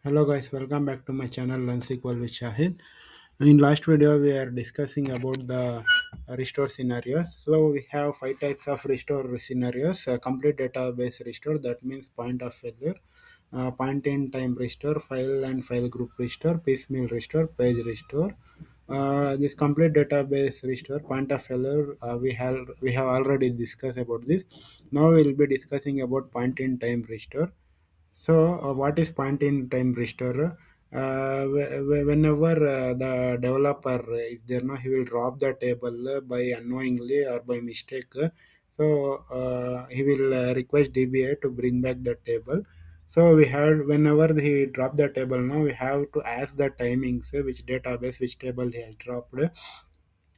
Hello guys, welcome back to my channel Learn SQL with Shahid. In last video, we are discussing about the restore scenarios. So we have five types of restore scenarios: complete database restore, that means point of failure; point in time restore, file and file group restore, piecemeal restore, page restore. This complete database restore, point of failure, we have already discussed about this. Now we will be discussing about point in time restore. So, what is point in time restore? Whenever the developer is there, no, he will drop the table by unknowingly or by mistake. So he will request DBA to bring back the table. So we have whenever he drop the table, now we have to ask the timings, which database, which table he has dropped,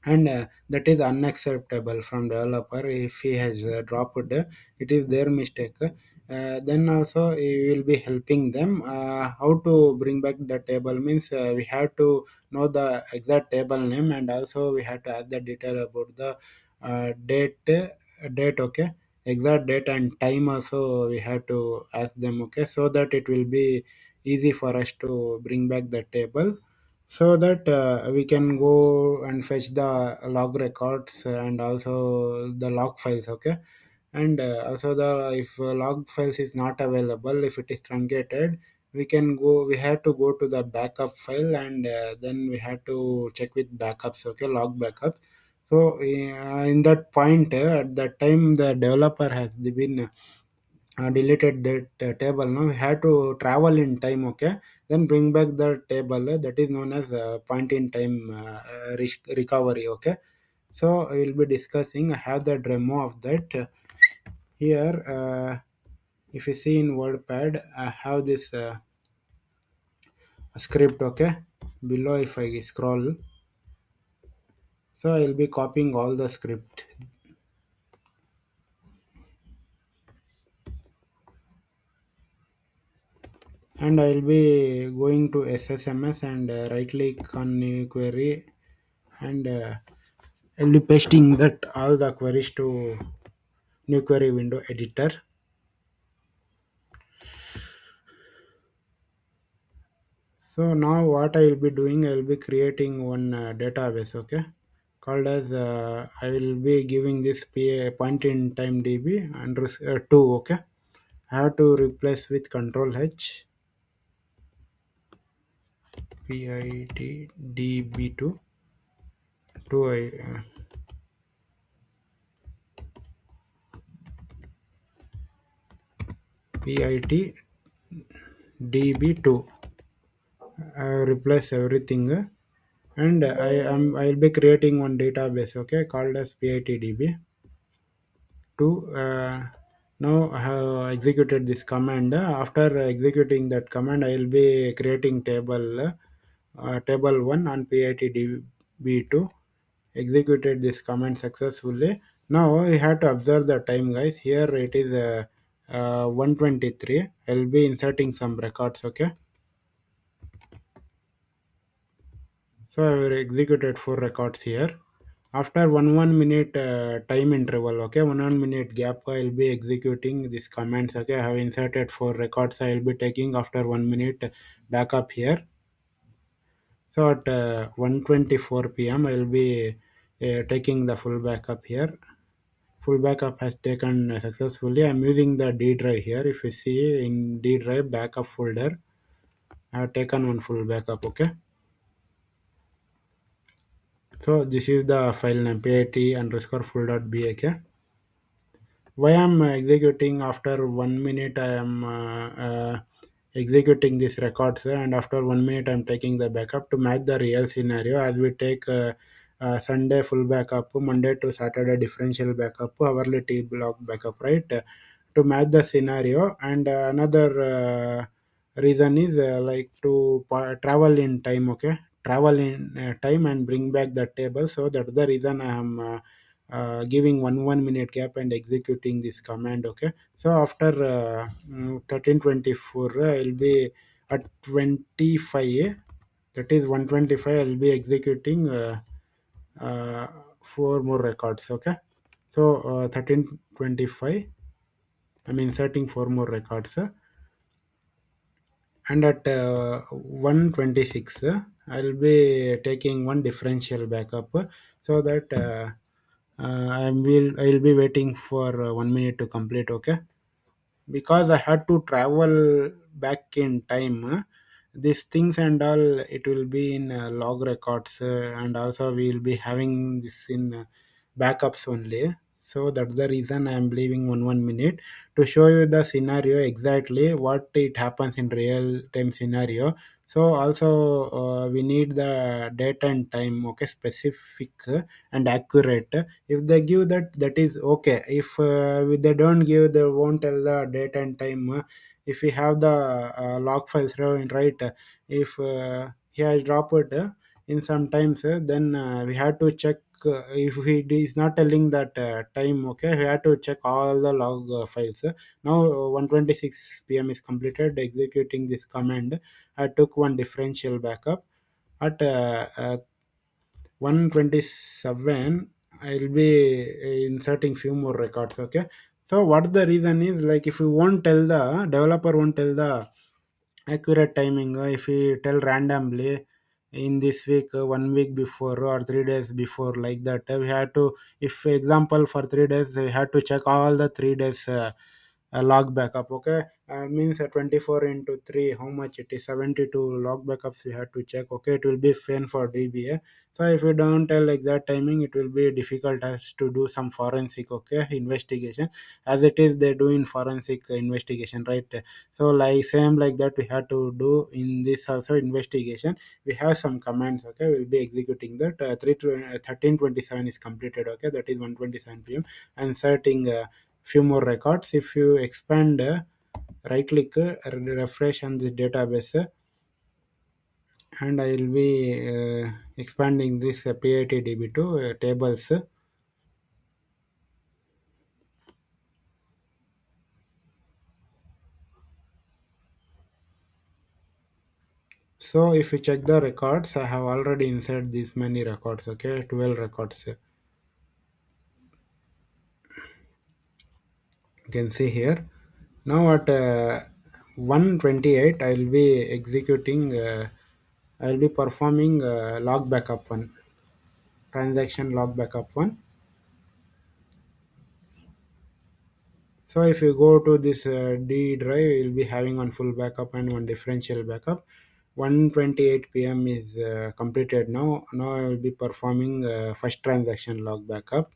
and that is unacceptable from developer. If he has dropped, it is their mistake. Then also he will be helping them how to bring back the table means we have to know the exact table name, and also we have to add the detail about the date, okay, exact date and time also we have to ask them, okay, so that it will be easy for us to bring back the table, so that we can go and fetch the log records and also the log files, okay. And also the if log files is not available, if it is truncated, we have to go to the backup file, and then we have to check with backups, okay, log backups. So in that point, at that time the developer has been deleted that table. Now we have to travel in time, okay, then bring back the table, that is known as point in time recovery, okay. So I will be discussing. I have the demo of that here. If you see in WordPad, I have this script, okay. Below, if I scroll, so I will be copying all the script, and I will be going to SSMS and right click on new query, and I'll be pasting that all the queries to new query window editor. So now what I will be doing, I will be creating one database, okay, called as I will be giving this point in time DB and 2, okay. I have to replace with control H, PITDB2, 2 PITDB2. Replace everything, and I'll be creating one database, okay, called as PITDB. To now I have executed this command. After executing that command, I will be creating table 1 on PITDB2. Executed this command successfully. Now we have to observe the time, guys. Here it is 1:23. I will be inserting some records, okay. So I will executed four records here. After 1 minute time interval, okay, 1 minute gap, I will be executing these commands. Okay, I have inserted four records. I will be taking after 1 minute backup here. So at 1:24 p.m. I will be taking the full backup here. Full backup has taken successfully. I am using the D drive here. If you see in D drive backup folder, I have taken one full backup. Okay. So this is the file name pit underscore full.bak. Why I'm executing after 1 minute? I am executing these records, and after 1 minute, I'm taking the backup to match the real scenario. As we take Sunday full backup, Monday to Saturday differential backup, hourly T block backup, right? To match the scenario, and another reason is like to travel in time. Okay, travel in time and bring back the table. So that's the reason I am. Giving 1 minute gap and executing this command, okay. So after 13:24, I'll be at 25, that is 1:25, I'll be executing uh, four more records, okay. So 13:25, I'm inserting four more records, and at 126 I'll be taking one differential backup, so that I'll be waiting for 1 minute to complete. Okay, because I had to travel back in time. These things and all, it will be in log records, and also we will be having this in backups only. So that's the reason I am leaving one minute to show you the scenario exactly what it happens in real time scenario. So also we need the date and time, okay, specific and accurate. If they give that, that is okay. If they don't give, they won't tell the date and time. If we have the log files, right, if he has dropped it in sometimes, then we have to check. If he is not telling that time, okay, we have to check all the log files. Now 1:26 p.m. is completed executing this command. I took one differential backup at 127. I'll be inserting few more records. Okay, so what the reason is, like, if you won't tell, the developer won't tell the accurate timing, if we tell randomly in this week, 1 week before or 3 days before, like that, we had to, if example for 3 days, we had to check all the 3 days log backup. Okay, means 24 into 3, how much it is? 72 log backups we had to check. Okay, it will be fine for DBA. So if you don't tell exact timing, it will be difficult as to do some forensic, okay, investigation, as it is they do in forensic investigation, right? So like same like that we have to do in this also investigation. We have some commands, okay, we'll be executing that. 1327 is completed. Okay, that is 1:27 p.m. Inserting few more records. If you expand, right click, refresh on the database, and I will be expanding this PITDB to tables. So if you check the records, I have already inserted these many records. Okay, 12 records. You can see here. Now at 128, I will be executing. I will be performing log backup one, transaction log backup one. So if you go to this D drive, you'll be having one full backup and one differential backup. 1:28 p.m. is completed now. Now I will be performing first transaction log backup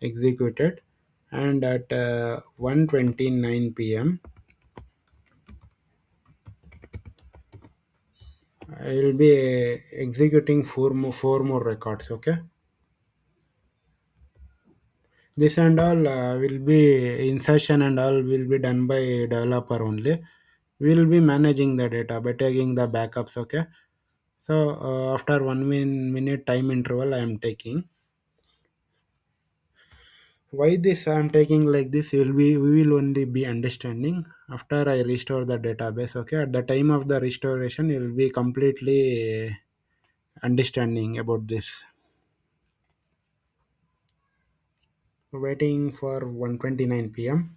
executed, and at 1:29 p.m. I will be executing four more records. Okay, this and all will be insertion and all will be done by developer only. We will be managing the data by taking the backups. Okay, so after minute time interval, I am taking. Why this I am taking like this? We will only be understanding after I restore the database. Okay, at the time of the restoration, you will be completely understanding about this. Waiting for 1:29 p.m.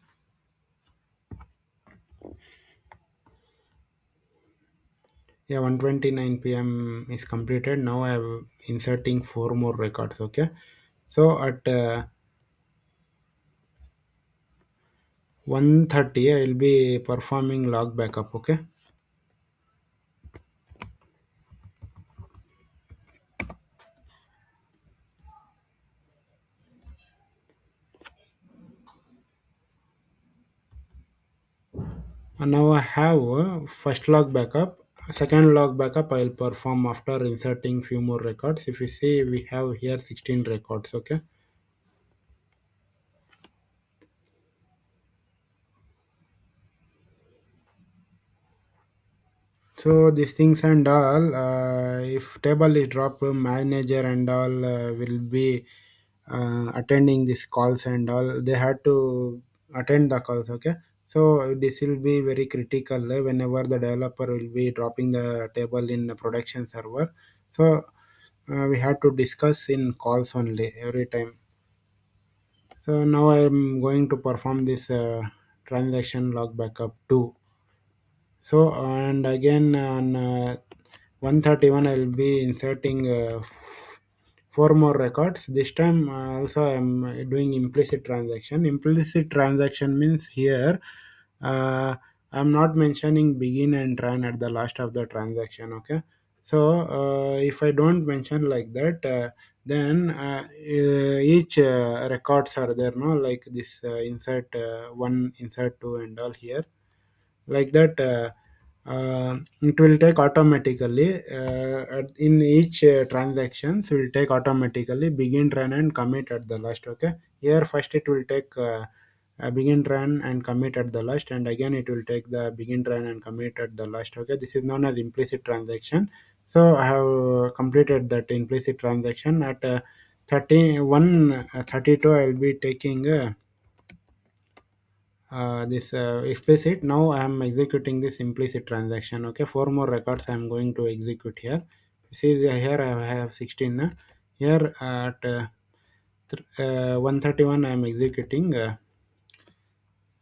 Yeah, 1:29 p.m. is completed. Now I am inserting four more records. Okay, so at 1:30 I will be performing log backup. Okay, and now I have first log backup. Second log backup I will perform after inserting few more records. If you see, we have here 16 records. Okay, so these things and all, if table is dropped, manager and all will be attending these calls and all. They had to attend the calls. Okay, so this will be very critical whenever the developer will be dropping the table in the production server. So we had to discuss in calls only every time. So now I am going to perform this transaction log backup 2. So and again on 131 I'll be inserting four more records. This time also I'm doing implicit transaction. Implicit transaction means here uh, I'm not mentioning begin and run at the last of the transaction. Okay, so if I don't mention like that, then each records are there, no, like this insert one, insert two, and all here, like that. It will take automatically in each transactions will take automatically begin, run, and commit at the last. Okay, here first it will take begin, run, and commit at the last, and again it will take the begin, run, and commit at the last. Okay, this is known as implicit transaction. So I have completed that implicit transaction at 31 32. I will be taking this explicit. Now I am executing this implicit transaction. Okay, four more records I am going to execute here. See here I have 16. Here at 131 I am executing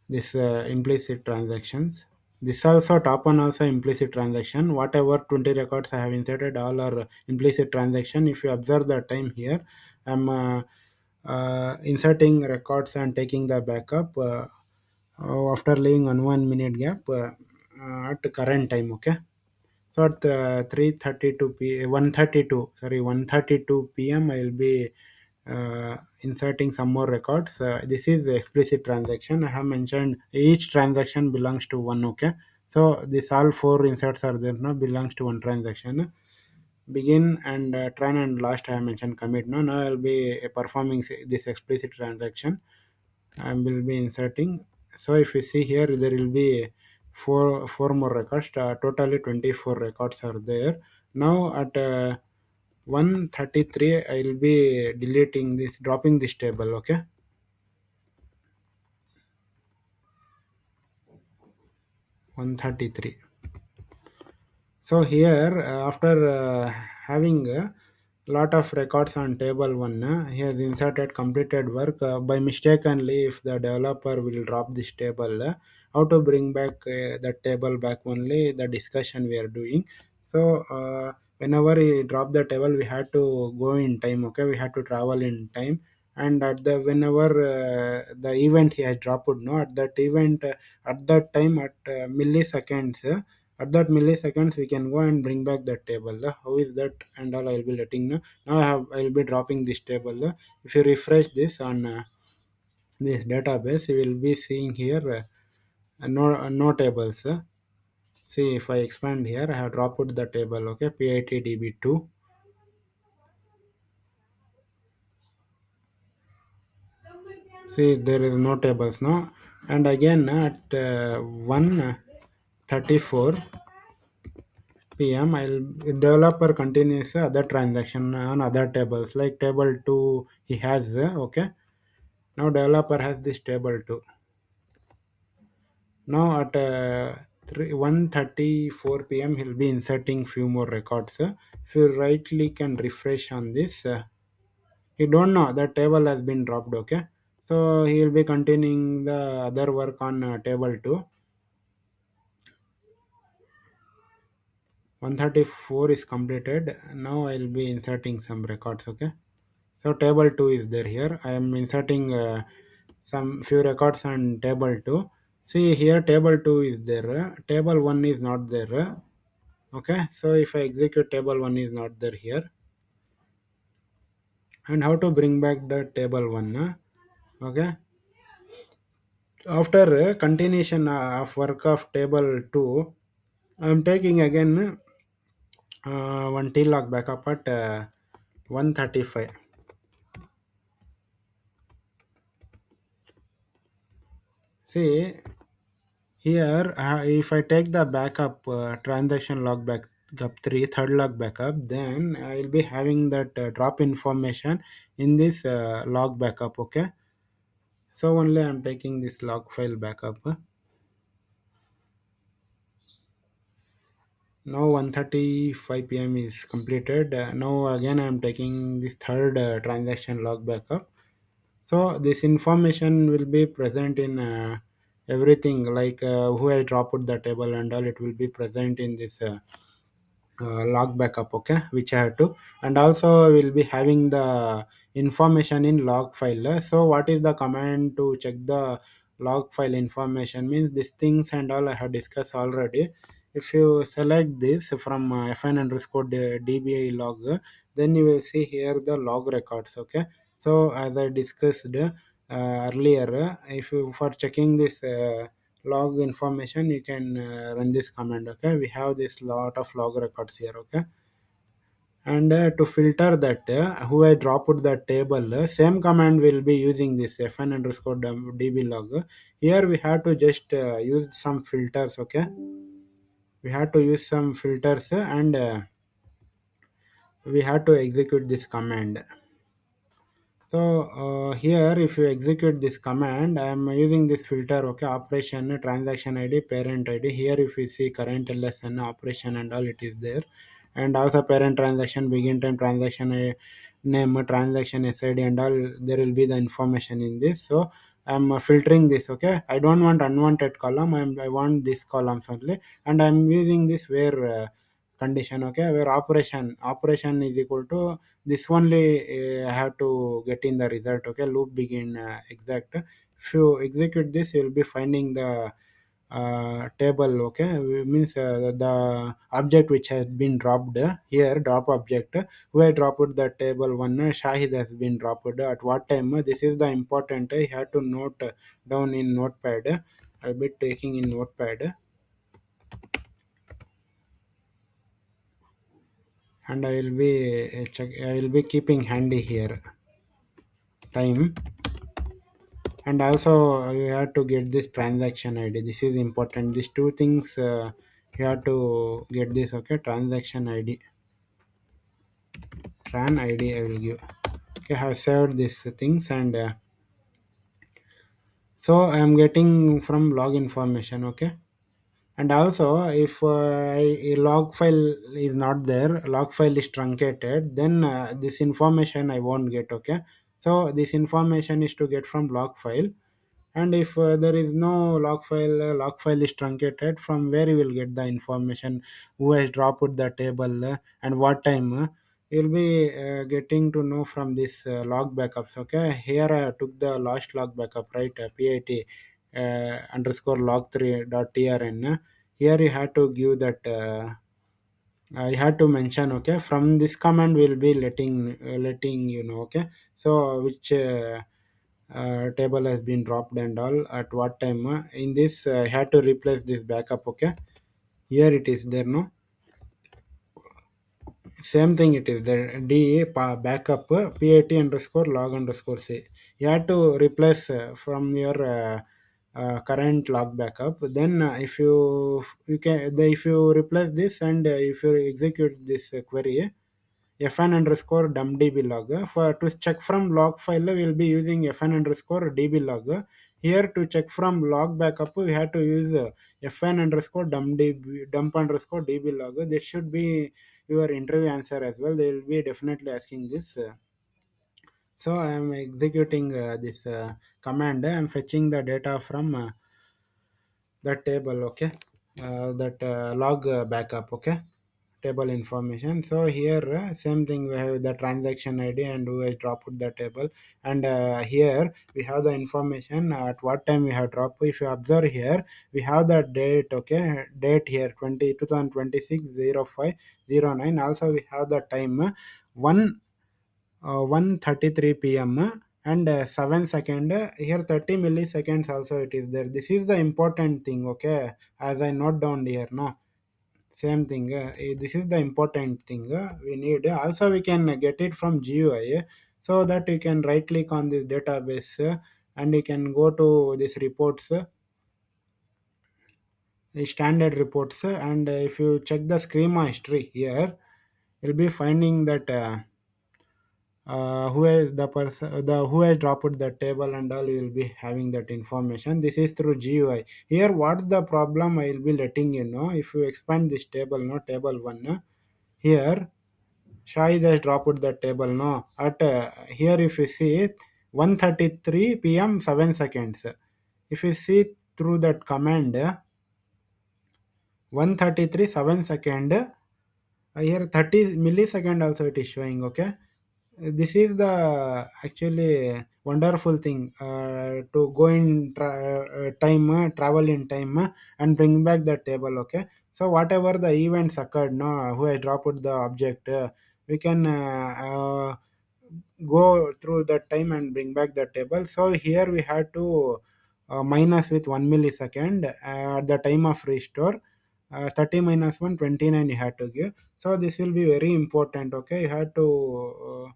this implicit transactions. This also top one also implicit transaction. Whatever 20 records I have inserted, all are implicit transaction. If you observe the time here, I'm inserting records and taking the backup after leaving on 1 minute gap at current time. Okay, so at 3:32 1:32, sorry, 1:32 p.m. I will be inserting some more records. This is the explicit transaction. I have mentioned each transaction belongs to one. Okay, so this all four inserts are there now belongs to one transaction. Begin and run and last I have mentioned commit. No, now I'll be performing this explicit transaction. I will be inserting. So if you see here, there will be four more records. Totally 24 records are there. Now at 133, I will be deleting this, dropping this table. Okay, 133. So here, after having a lot of records on table one, he has inserted completed work. By mistakenly, if the developer will drop this table, how to bring back that table back only the discussion we are doing. So whenever he drop the table, we had to go in time. Okay, we had to travel in time. And at the whenever the event he has dropped, no, at that event, at that time, at milliseconds. At that milliseconds we can go and bring back that table. How is that and all I will be letting know. Now I will be dropping this table. If you refresh this on this database, you will be seeing here no tables. See, if I expand here, I have dropped the table. Okay, PITDB2. See, there is no tables now. And again at 1:34 p.m. I'll developer continues other transaction on other tables, like table 2 he has. Okay, now developer has this table too. Now at 1:34 p.m. he'll be inserting few more records. If you right click and refresh on this, you don't know the table has been dropped. Okay, so he will be continuing the other work on table 2. 134 is completed. Now I'll be inserting some records. Okay, so table 2 is there here. I am inserting some few records on table 2. See here table 2 is there. Table 1 is not there. Okay, so if I execute table 1 is not there here. And how to bring back the table 1? Okay, after continuation of work of table 2, I am taking again one T log backup at 135. See, here, if I take the backup transaction log backup 3, third log backup, then I will be having that drop information in this log backup. Okay, so only I'm taking this log file backup. Now 1:35 p.m. is completed. Now again I'm taking this third transaction log backup. So this information will be present in everything like who has dropped the table and all, it will be present in this log backup, okay, which I have to. And also we'll be having the information in log file. So what is the command to check the log file information? Means these things and all I have discussed already. If you select this from fn underscore db log, then you will see here the log records, okay. So as I discussed earlier, if you for checking this log information, you can run this command, okay. We have this lot of log records here, okay. And to filter that who I dropped the table, same command will be using this fn underscore db log. Here we have to just use some filters, okay. We have to use some filters and we have to execute this command. So here if you execute this command, I am using this filter, okay, operation transaction id parent id. Here if you see current lsn operation and all, it is there. And also parent transaction, begin time, transaction name, transaction sid and all, there will be the information in this. So I'm filtering this, okay. I don't want unwanted column, I want this columns only. And I'm using this where condition, okay, where operation is equal to this only. I have to get in the result, okay. Loop begin exact. If you execute this, you'll be finding the table, okay. Means the object which has been dropped here, drop object, who I dropped the table one, Shahid has been dropped at what time. This is the important, you have to note down in notepad. I'll be taking in notepad, and I will be I will be keeping handy here time. And also you have to get this transaction id, this is important. These two things you have to get this, okay. Transaction id, tran id I will give, okay. I have saved these things. And so I am getting from log information, okay. And also if a log file is not there, log file is truncated, then this information I won't get, okay. So this information is to get from log file. And if there is no log file is truncated, from where you will get the information who has dropped the table and what time. You'll be getting to know from this log backups, okay. Here I took the last log backup, right, pit underscore log 3 dot trn. Here you have to give that I had to mention, okay. From this command we'll be letting you know, okay. So which table has been dropped and all at what time. In this I had to replace this backup, okay. Here it is there, no. Same thing, it is there, backup pit underscore log underscore say. You have to replace from your current log backup. Then if you can if you replace this, and if you execute this query fn underscore dumdb log. For to check from log file, we'll be using fn underscore db log. Here to check from log backup, we have to use fn underscore dump underscore db log. This should be your interview answer as well. They will be definitely asking this. So I am executing this command. I am fetching the data from that table, okay. That log backup, okay, table information. So here same thing, we have the transaction id and who has dropped the table. And here we have the information at what time we have dropped. If you observe here, we have the date, okay. Date here 2026 0509. Also we have the time 1 1:33 p.m. And 7 second here, 30 milliseconds also it is there. This is the important thing, okay. As I note down here, no. Same thing, this is the important thing we need. Also we can get it from GUI, so that you can right click on this database, and you can go to this reports, the standard reports, and if you check the schema history here, you'll be finding that who has the person, the who has dropped the table and all, you will be having that information. This is through GUI. Here what's the problem, I will be letting you know. If you expand this table, no, table 1, here Shahid has dropped the table, no. At here if you see it, 1:33 p.m. 7 seconds. If you see through that command 133 7 second, here 30 millisecond also it is showing. Okay, this is the actually wonderful thing, to go in time, travel in time, and bring back the table. Okay, so whatever the events occurred, no, who has dropped the object, we can go through that time and bring back the table. So here we had to minus with 1 millisecond at the time of restore. 30 minus 1 29 you had to give. So this will be very important. Okay, you had to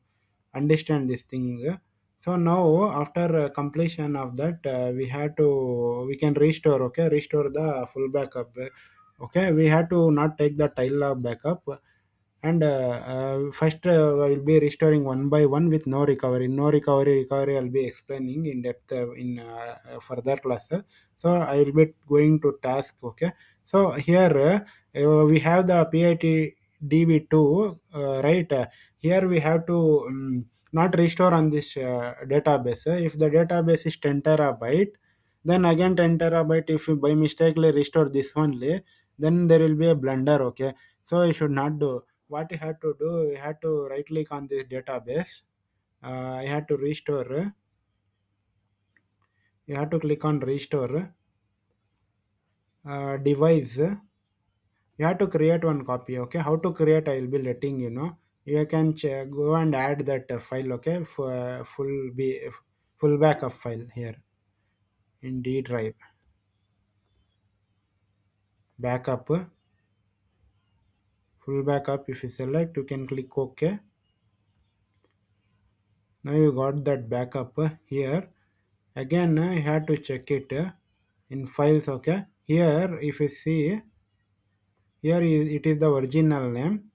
understand this thing. So now after completion of that, we can restore. Okay, restore the full backup. Okay, we had to not take the tile log backup. And first I will be restoring one by one with no recovery. No recovery I'll be explaining in depth in further classes. So I will be going to task. Okay, so here we have the PITDB2, right? Here we have to not restore on this database. If the database is 10 terabyte, then again 10 terabyte, if you by mistakenly restore this only, then there will be a blunder. Okay, so you should not do. What you had to do, you had to right click on this database. I had to restore. You have to click on restore device. You have to create one copy. Okay, how to create I will be letting you know. You can go and add that file. Okay, for full backup file here in D drive. Backup, full backup. If you select, you can click OK. Now you got that backup here. Again you have to check it in files. Okay, here if you see, here it is the original name,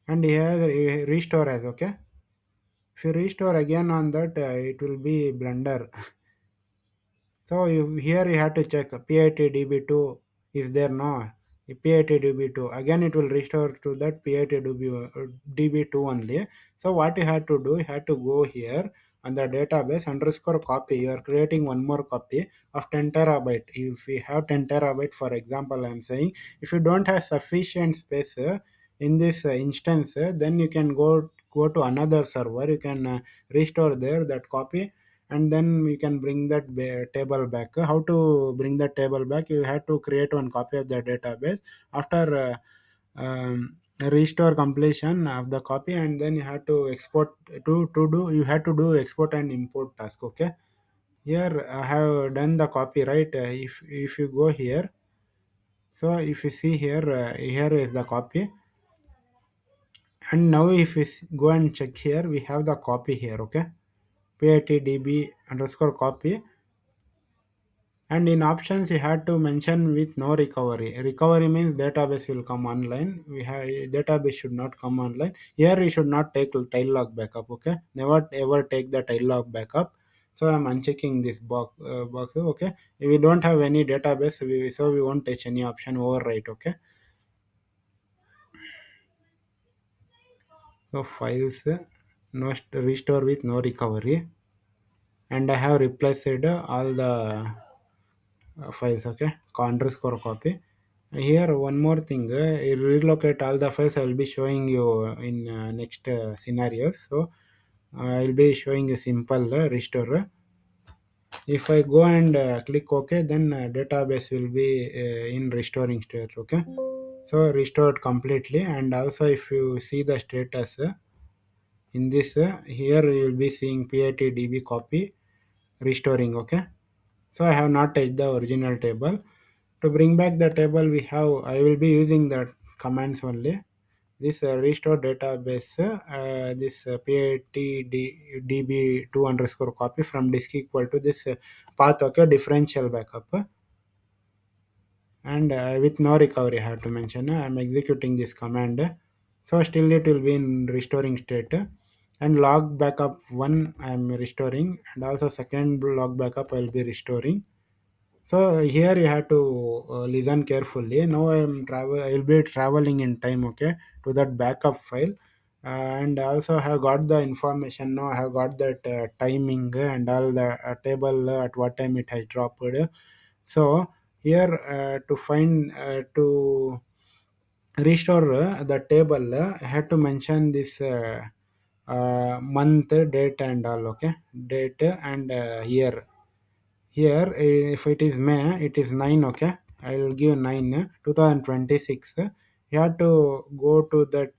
and here restore as. Okay, if you restore again on that, it will be blunder. So here you have to check PITDB2 is there, no? PITDB2 again it will restore to that PITDB2 only. So what you have to do, you have to go here on the database underscore copy. You are creating one more copy of 10 terabyte. If we have 10 terabyte, for example, I am saying, if you don't have sufficient space in this instance, then you can go to another server. You can restore there that copy, and then we can bring that table back. How to bring that table back? You have to create one copy of the database after restore completion of the copy, and then you have to export. To do, you have to do export and import task. Okay, here I have done the copy, right? If you go here, so if you see here, here is the copy. And now if we go and check here, we have the copy here. Okay, PITDB underscore copy. And in options, you had to mention with no recovery. Recovery means database will come online. We have database should not come online. Here we should not take tile log backup. Okay, never ever take the tile log backup. So I'm unchecking this box. Okay, if we don't have any database, so we won't touch any option overwrite. Okay, so files, no restore with no recovery, and I have replaced all the files. Okay, underscore copy. Here one more thing, relocate all the files. I will be showing you in next scenarios. So I will be showing a simple restore. If I go and click OK, then database will be in restoring state. Okay, so restored completely. And also if you see the status in this, here you will be seeing PITDB copy restoring. Okay, so I have not touched the original table. To bring back the table, I will be using the commands only. This restore database, this PITDB2 underscore copy from disk equal to this path. Okay, differential backup, and with no recovery I have to mention. I'm executing this command, so still it will be in restoring state. And log backup 1 I'm restoring, and also second log backup I will be restoring. So here you have to listen carefully. Now I will be traveling in time. Okay, to that backup file. and also have got the information now. I have got that timing and all the table at what time it has dropped. So here to find to restore the table, I have to mention this month, date and all. Okay, date and year. Here, if it is May, it is 9. Okay, I will give 9 2026. You have to go to that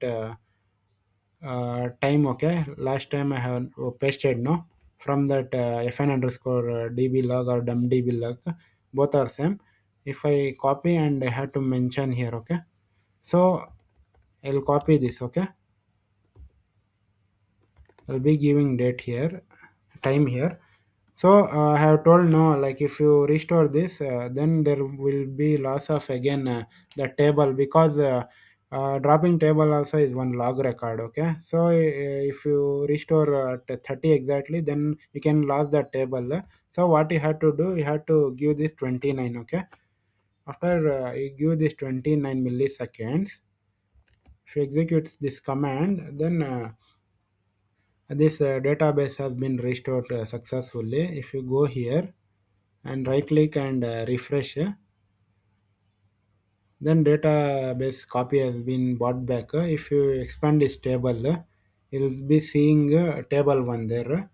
time. Okay, last time I have pasted no from that fn underscore db log or dum db log, both are same. If I copy and I have to mention here. Okay, so I'll copy this. Okay, I'll be giving date here, time here. So I have told no, like if you restore this, then there will be loss of again the table, because dropping table also is one log record. Okay, so if you restore to 30 exactly, then you can lose the table. So what you have to do, you have to give this 29. Okay, after you give this 29 milliseconds, if you execute this command, then this database has been restored successfully. If you go here and right click and refresh, then database copy has been brought back. If you expand this table, you'll be seeing table 1 there,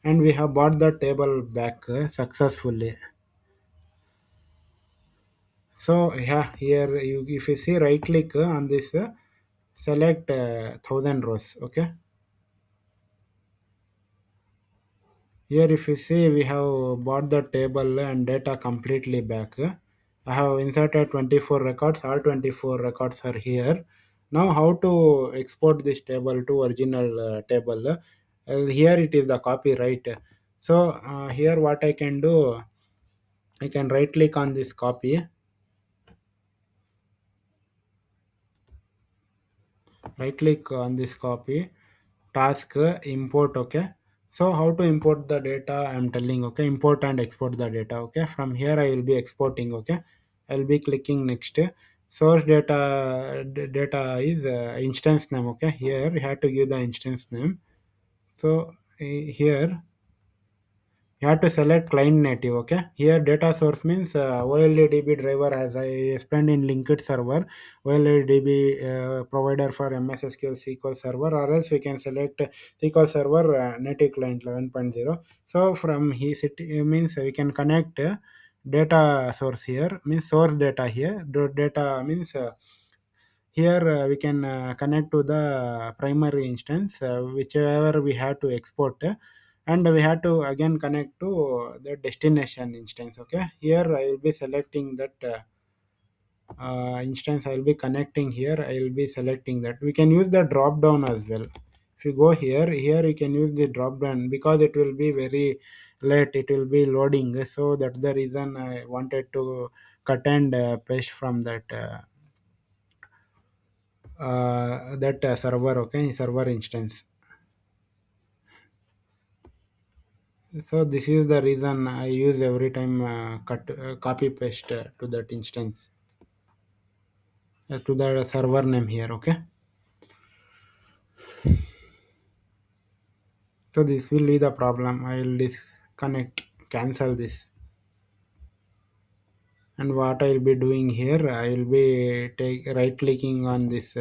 and we have brought the table back successfully. So yeah, here you, if you see, right click on this, select 1000 rows. Okay, here if you see, we have bought the table and data completely back. I have inserted 24 records. All 24 records are here. Now how to export this table to original table? Here it is the copy, right? So here what I can do, I can right click on this copy, right click on this copy, task import. Okay, so how to import the data, I'm telling. Okay, import and export the data. Okay, from here I will be exporting. Okay, I'll be clicking next. Source data is instance name. Okay, here you have to give the instance name. So here you have to select client native. Okay, here data source means OLEDB driver, as I explained in linked server. OLEDB provider for MS SQL SQL Server, or else we can select SQL Server native client 11.0. So from here it means we can connect data source here, means source data here. Data means here we can connect to the primary instance, whichever we have to export, and we have to again connect to the destination instance. Okay, here I will be selecting that instance. I will be connecting here. I will be selecting that. We can use the drop down as well. If you go here you can use the drop down, because it will be very late. It will be loading. So that's the reason I wanted to cut and paste from that server. Okay, server instance. So this is the reason I use every time cut copy paste to that instance, to the server name here. Okay, so this will be the problem. I will disconnect, cancel this, and what I will be doing here, I will be take right clicking on this,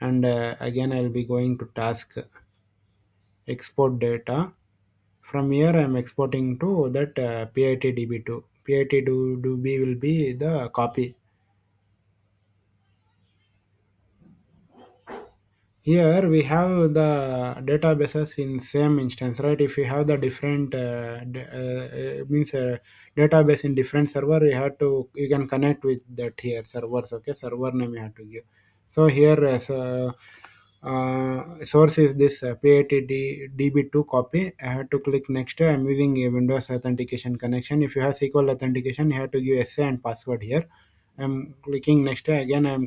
and again I will be going to task, export data. From here I am exporting to that PITDB to PITDB will be the copy. Here we have the databases in same instance, right? If you have the different means database in different server, you can connect with that here servers. Okay, server name you have to give. So here source is this PITDB2 copy. I have to click next. I'm using a Windows authentication connection. If you have SQL authentication, you have to give SA and password here. I'm clicking next. Again I'm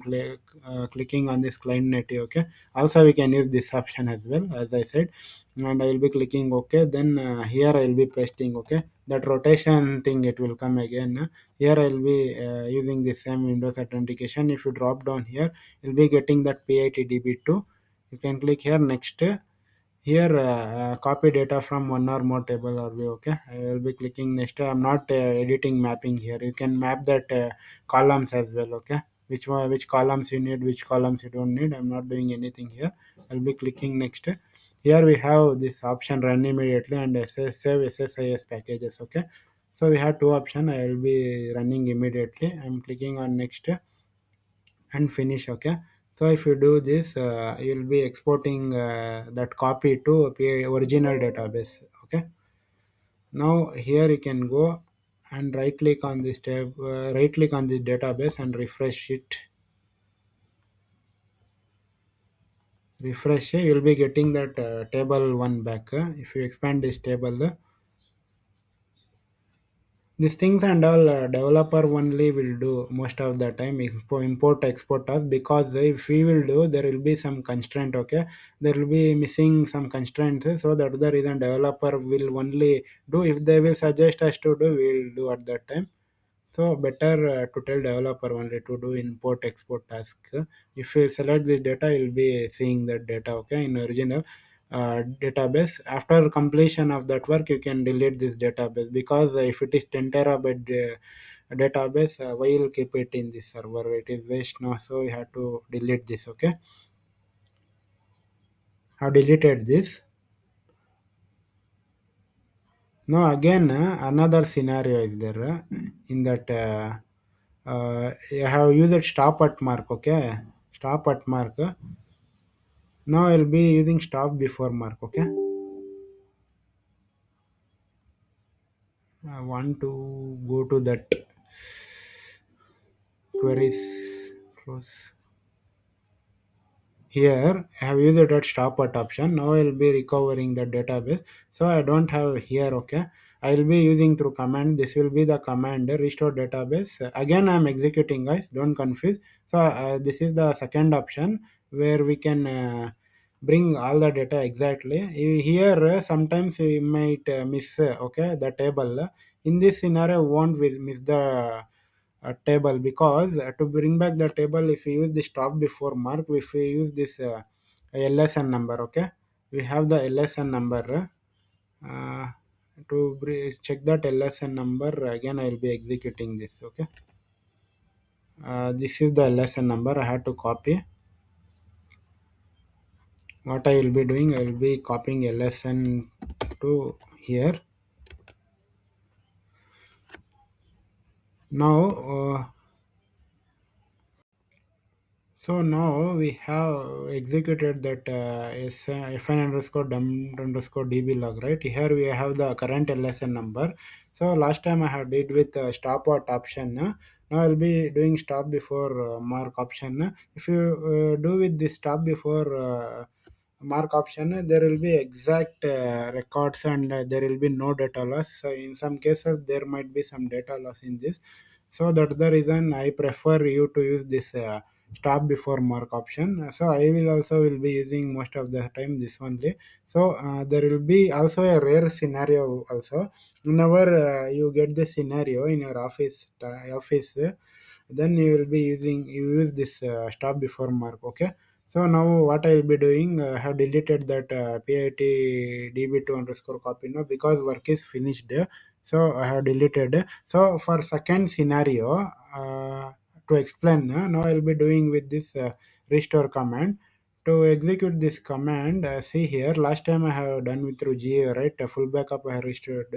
clicking on this client native. Okay, also we can use this option as well, as I said, and I will be clicking OK. Then here I will be pasting. Okay, that rotation thing, it will come again. Here I will be using the same Windows authentication. If you drop down here, you'll be getting that PITDB2. You can click here next. Here copy data from one or more table or view. Okay, I will be clicking next. I'm not editing mapping here. You can map that columns as well. Okay, which columns you need, which columns you don't need. I'm not doing anything here. I'll be clicking next. Here we have this option run immediately and save SSIS packages. Okay, so we have two options. I will be running immediately. I'm clicking on next and finish. Okay, so if you do this you'll be exporting that copy to original database. Okay, now here you can go and right click on this tab, right click on this database and refresh. You'll be getting that table one back. If you expand this table, these things and all developer only will do most of the time is import export us, because if we will do there will be some constraint. Okay, there will be missing some constraints, so that the reason developer will only do if they will suggest us to do, we will do at that time. So better to tell developer only to do import export task. If you select this data, you'll be seeing that data. Okay, in original database. After completion of that work, you can delete this database, because if it is 10 terabyte database, why you'll keep it in this server? It is waste now. So you have to delete this. Okay, have deleted this. Now again another scenario is there in that. You have used stop at mark. Okay, stop at mark. Now I'll be using stop before mark. Okay, I want to go to that queries, close. Here I have used that stop at option. Now I'll be recovering the database. So I don't have here. Okay, I'll be using through command. This will be the command restore database. Again I'm executing, guys, don't confuse. So this is the second option where we can bring all the data exactly. Here sometimes we might miss okay, the table. In this scenario won't will miss the table, because to bring back the table, if we use the stop before mark, if we use this lsn number. Okay, we have the lsn number. uh, to check that lsn number, again I will be executing this. Okay, this is the lsn number. I have to copy. What I will be doing, I will be copying lsn to here. Now so now we have executed that fn underscore dump underscore db log, right? Here we have the current LSN number. So last time I have did with stop at option. Now I'll be doing stop before mark option. If you do with this stop before mark option, there will be exact records and there will be no data loss. So in some cases there might be some data loss in this. So that's the reason I prefer you to use this stop before mark option. So I will also will be using most of the time this only. So there will be also a rare scenario also. Whenever you get the scenario in your office, then you will be using, you use this stop before mark. Okay, so now what I will be doing, I have deleted that PITDB2 underscore copy now, because work is finished. So I have deleted. So for second scenario, to explain, now I will be doing with this restore command. To execute this command, see here, last time I have done with through GA, right? A full backup I have restored.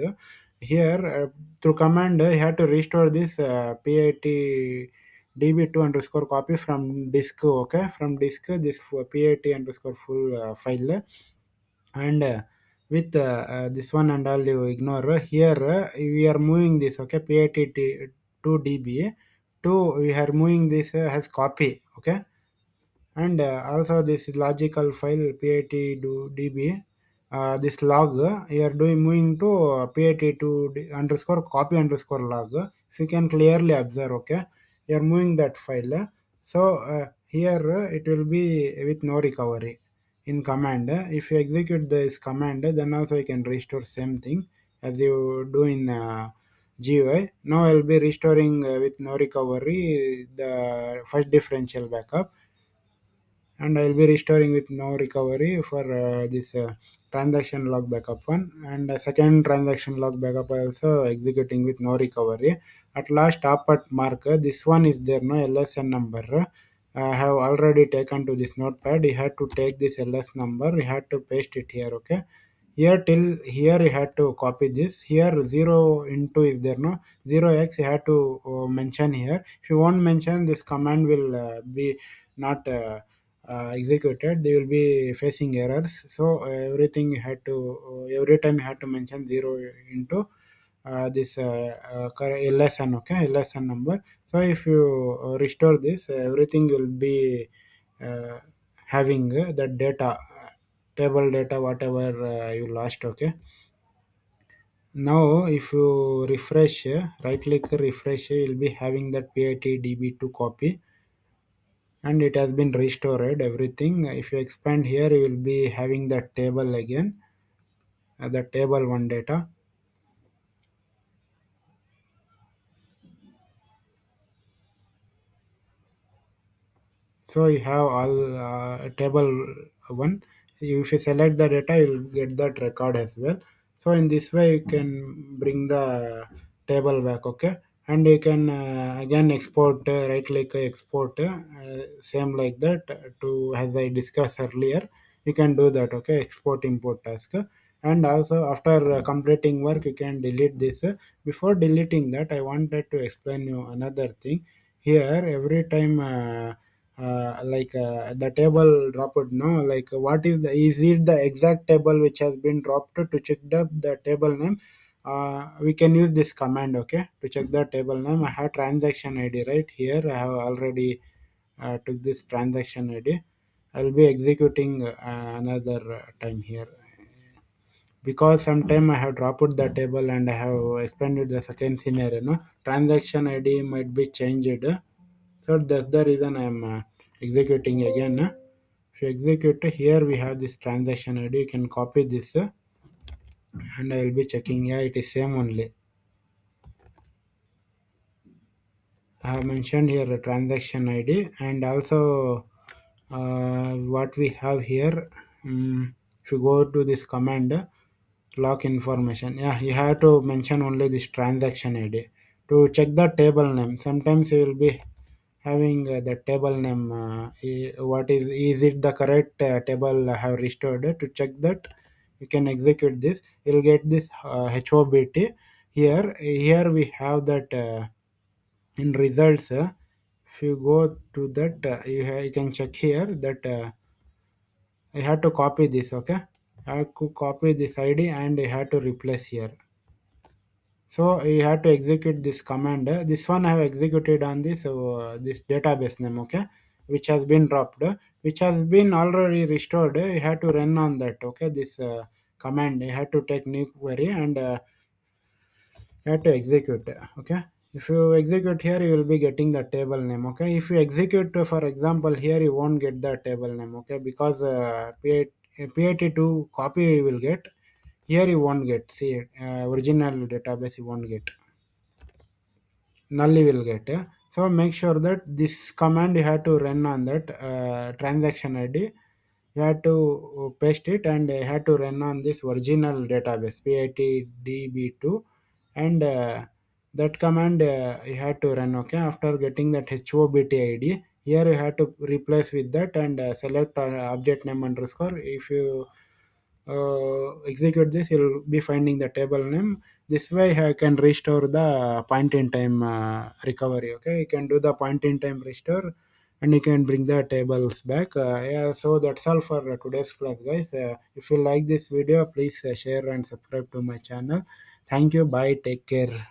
Here through command, you have to restore this PITDB2 underscore copy from disk. Okay, from disk this PIT underscore full file. And with this one and all you ignore. Here we are moving this. Okay, PIT to DB to, we are moving this as copy. Okay, and also this logical file PITDB, this log you are doing moving to PIT to underscore copy underscore log. If you can clearly observe, okay, you are moving that file. So here it will be with no recovery in command. If you execute this command, then also you can restore same thing as you do in GUI. Now I will be restoring with no recovery the first differential backup. and I'll be restoring with no recovery for this transaction log backup one, and second transaction log backup also executing with no recovery. At last stop at mark, this one is there no LSN number. I have already taken to this notepad. You had to take this LS number, you had to paste it here. Okay, here till here you had to copy this. Here 0 into is there no 0x, you have to mention here. If you won't mention, this command will be not executed. They will be facing errors. So everything you had to every time you had to mention 0 into this LSN. Okay, LSN number. So if you restore this, everything will be uh, having the data, table data, whatever you lost. Okay, now if you refresh, right click refresh, you will be having that PITDB2 copy, and it has been restored everything. If you expand here, you will be having the table again, the table one data. So you have all table one. If you select the data, you will get that record as well. So in this way, you can bring the table back. Okay, and you can again export. Right click export. Same like that to as I discussed earlier. You can do that. Okay, export import task. And also after completing work, you can delete this. Before deleting that, I wanted to explain you another thing. Here, every time. The table dropped, no, like what is it the exact table which has been dropped? To check the table name, we can use this command. Okay, to check the table name, I have transaction ID right here. I have already took this transaction ID. I'll be executing another time here, because sometime I have dropped the table and I have expanded the second scenario. No, transaction ID might be changed. So that's the reason I'm executing again. If you execute here, we have this transaction ID. You can copy this, and I will be checking. Yeah, it is same only. I have mentioned here a transaction ID, and also what we have here. If you go to this command, lock information. Yeah, you have to mention only this transaction ID to check the table name. Sometimes you will be having the table name. What is it the correct table I have restored? To check that, you can execute this. You'll get this HOBT. Here we have that in results. If you go to that, you can check here that I have to copy this. Okay, I have to copy this ID and I have to replace here. So you have to execute this command. This one I have executed on this database name, okay, which has been dropped, which has been already restored. You have to run on that, okay. This command you have to take new query and you have to execute, okay. If you execute here, you will be getting the table name, okay. If you execute, for example, here you won't get the table name, okay, because PIT2 copy you will get. Here you won't get. See, original database you won't get. Null you will get. So make sure that this command you have to run on that transaction ID. You have to paste it and you have to run on this original database PITDB2, and that command you have to run. Okay, after getting that HOBT ID, here you have to replace with that and select object name underscore. If you execute this, you'll be finding the table name. This way I can restore the point in time recovery. Okay, you can do the point in time restore and you can bring the tables back. Yeah, so that's all for today's class, guys. If you like this video, please share and subscribe to my channel. Thank you. Bye, take care.